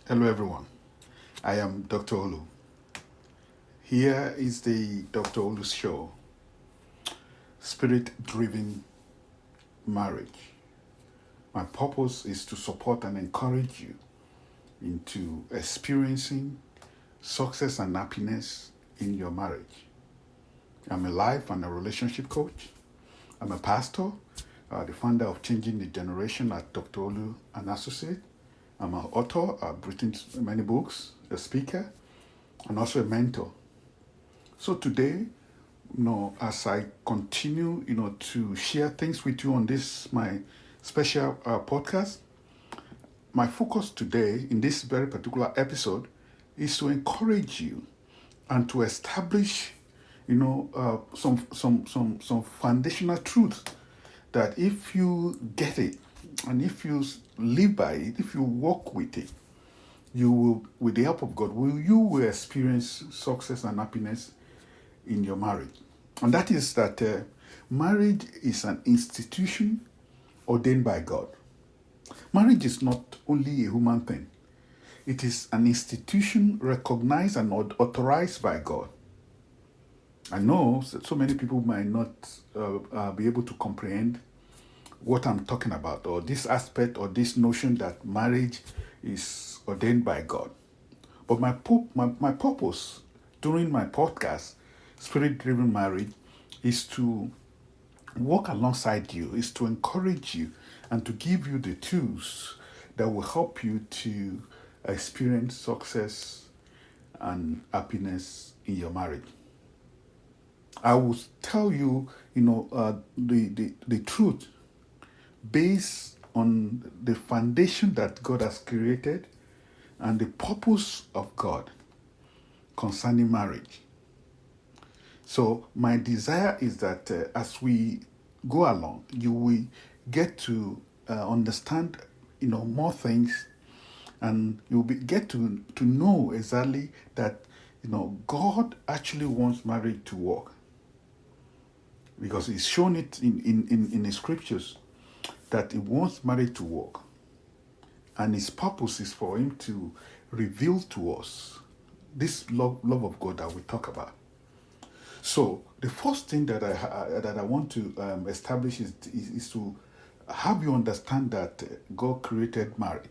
Hello, everyone. I am Dr. Olu. Here is the DrOluShow, Spirit Driven Marriage. My purpose is to support and encourage you into experiencing success and happiness in your marriage. I'm a life and a relationship coach. I'm a pastor, the founder of Changing the Generation at Dr. Olu and Associate. I'm an author. I've written many books, a speaker, and also a mentor. So today, as I continue, to share things with you on this my special podcast, my focus today in this very particular episode is to encourage you and to establish, some foundational truths that if you get it and if you live by it, if you walk with it, you will, with the help of God, you will experience success and happiness in your marriage. And that is that marriage is an institution ordained by God. Marriage is not only a human thing, it is an institution recognized and authorized by God. I know so many people might not be able to comprehend what I'm talking about, or this aspect or this notion that marriage is ordained by God. But my purpose during my podcast, Spirit Driven Marriage, is to walk alongside you, is to encourage you and to give you the tools that will help you to experience success and happiness in your marriage. I will tell you, the truth based on the foundation that God has created and the purpose of God concerning marriage. So my desire is that as we go along, you will get to understand, more things, and you'll get to know exactly that, God actually wants marriage to work, because He's shown it in the scriptures that He wants marriage to work, and His purpose is for Him to reveal to us this love of God that we talk about. So the first thing that I want to establish is to have you understand that God created marriage.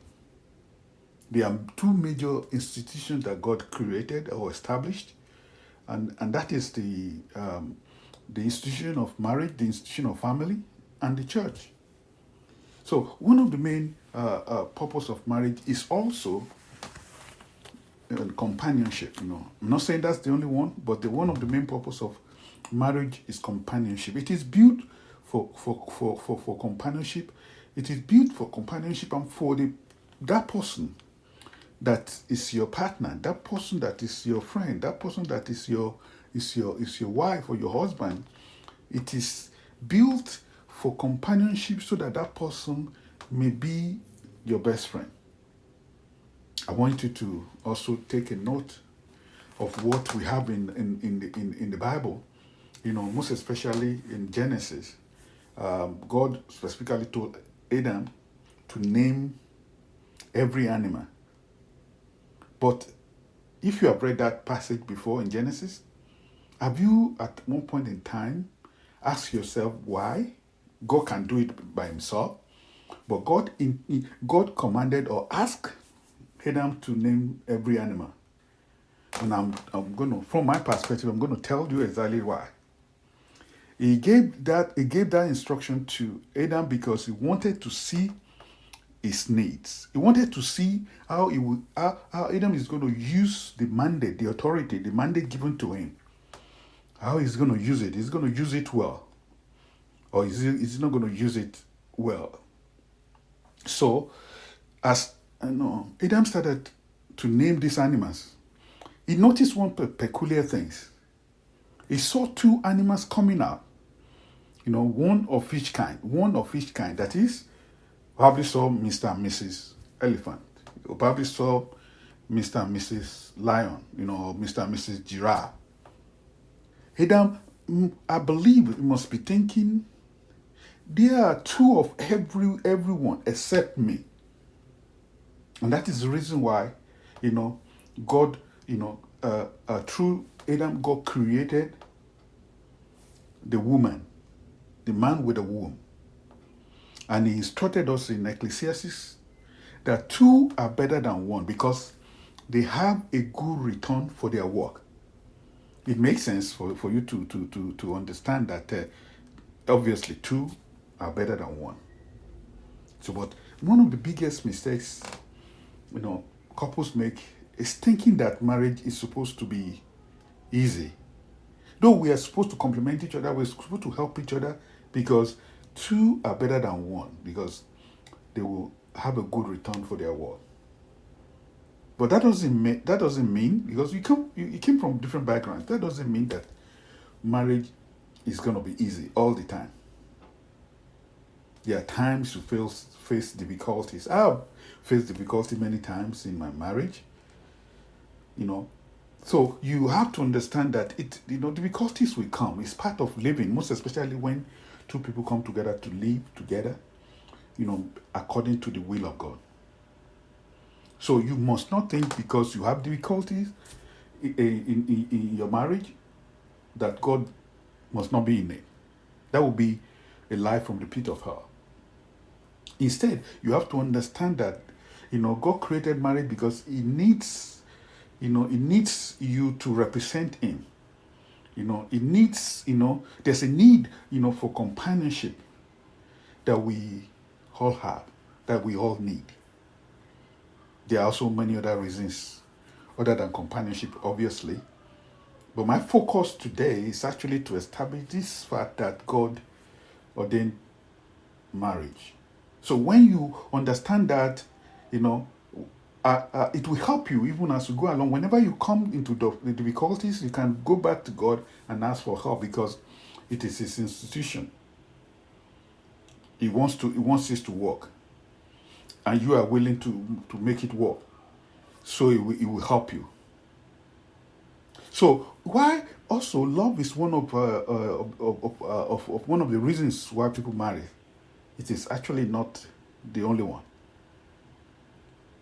There are two major institutions that God created or established, and that is the institution of marriage, the institution of family, and the church. So one of the main purpose of marriage is also companionship. I'm not saying that's the only one, but one of the main purpose of marriage is companionship. It is built for companionship. It is built for companionship and for that person that is your partner, that person that is your friend, that person that is your wife or your husband. It is built for companionship so that person may be your best friend. I want you to also take a note of what we have in the Bible, most especially in Genesis. God specifically told Adam to name every animal. But if you have read that passage before in Genesis, have you at one point in time asked yourself why? God can do it by Himself, but God commanded or asked Adam to name every animal. And I'm going to, from my perspective, I'm going to tell you exactly why. He gave that instruction to Adam because He wanted to see his needs. He wanted to see how Adam is going to use the mandate, the authority, the mandate given to him. How he's going to use it. He's going to use it well, or is he not going to use it well? So, as Adam started to name these animals, he noticed one peculiar things. He saw two animals coming out, one of each kind. That is, probably saw Mr. and Mrs. Elephant. You probably saw Mr. and Mrs. Lion, or Mr. and Mrs. Giraffe. Adam, I believe, he must be thinking, there are two of everyone except me. And that is the reason why you know, God, through Adam, God created the woman, the man with a womb. And he instructed us in Ecclesiastes that two are better than one because they have a good return for their work. It makes sense for you to understand that obviously two are better than one. So, but one of the biggest mistakes, couples make is thinking that marriage is supposed to be easy. Though we are supposed to complement each other, we're supposed to help each other because two are better than one because they will have a good return for their work. But that doesn't mean because you came from different backgrounds. That doesn't mean that marriage is gonna be easy all the time. There are times you face difficulties. I've faced difficulty many times in my marriage. So you have to understand that difficulties will come. It's part of living, most especially when two people come together to live together, according to the will of God. So you must not think because you have difficulties in your marriage that God must not be in it. That would be a lie from the pit of hell. Instead, you have to understand that God created marriage because He needs you to represent Him. It needs there's a need for companionship that we all have, that we all need. There are also many other reasons other than companionship, obviously. But my focus today is actually to establish this fact that God ordained marriage. So when you understand that, it will help you even as you go along. Whenever you come into the difficulties, you can go back to God and ask for help because it is His institution. He wants this to work. And you are willing to make it work. So it will help you. So why also love is one of one of the reasons why people marry. It is actually not the only one.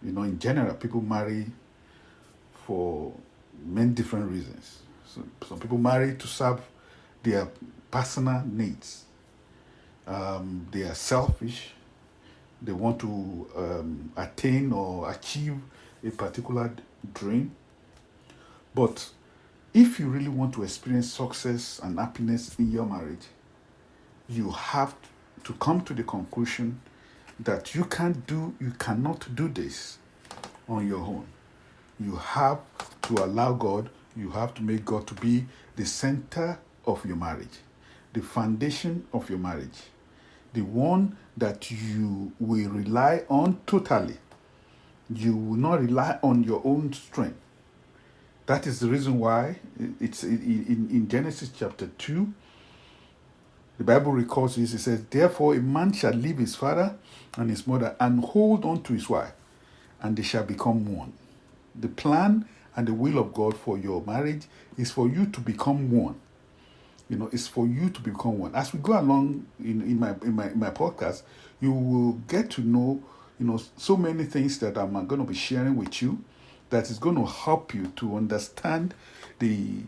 In general, people marry for many different reasons. So some people marry to serve their personal needs. They are selfish. They want to attain or achieve a particular dream. But if you really want to experience success and happiness in your marriage, you have to come to the conclusion that you cannot do this on your own. You have to allow God, you have to make God to be the center of your marriage, the foundation of your marriage, the one that you will rely on totally. You will not rely on your own strength. That is the reason why it's in Genesis chapter 2, the Bible records this. It says, therefore a man shall leave his father and his mother and hold on to his wife, and they shall become one. The plan and the will of God for your marriage is for you to become one. It's for you to become one. As we go along in my podcast, you will get to know, so many things that I'm going to be sharing with you that is going to help you to understand the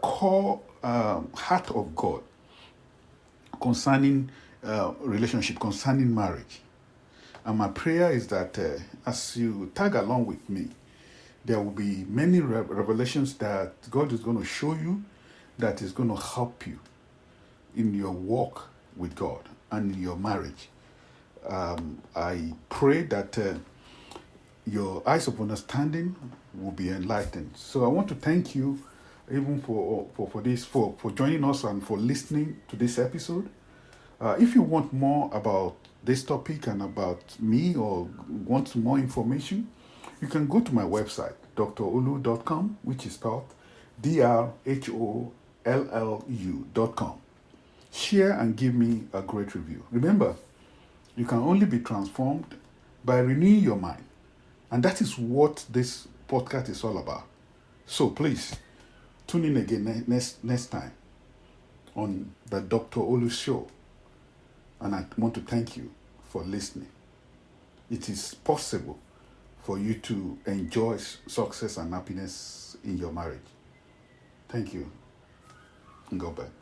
core heart of God concerning relationship, concerning marriage. And my prayer is that as you tag along with me, there will be many revelations that God is going to show you that is going to help you in your walk with God and in your marriage. I pray that your eyes of understanding will be enlightened. So I want to thank you even for this, for joining us and for listening to this episode. If you want more about this topic and about me or want more information, you can go to my website, drolu.com, which is spelled drollu.com. Share and give me a great review. Remember, you can only be transformed by renewing your mind. And that is what this podcast is all about. So please, tune in again next time on the DrOluShow. And I want to thank you for listening. It is possible for you to enjoy success and happiness in your marriage. Thank you. And God bless.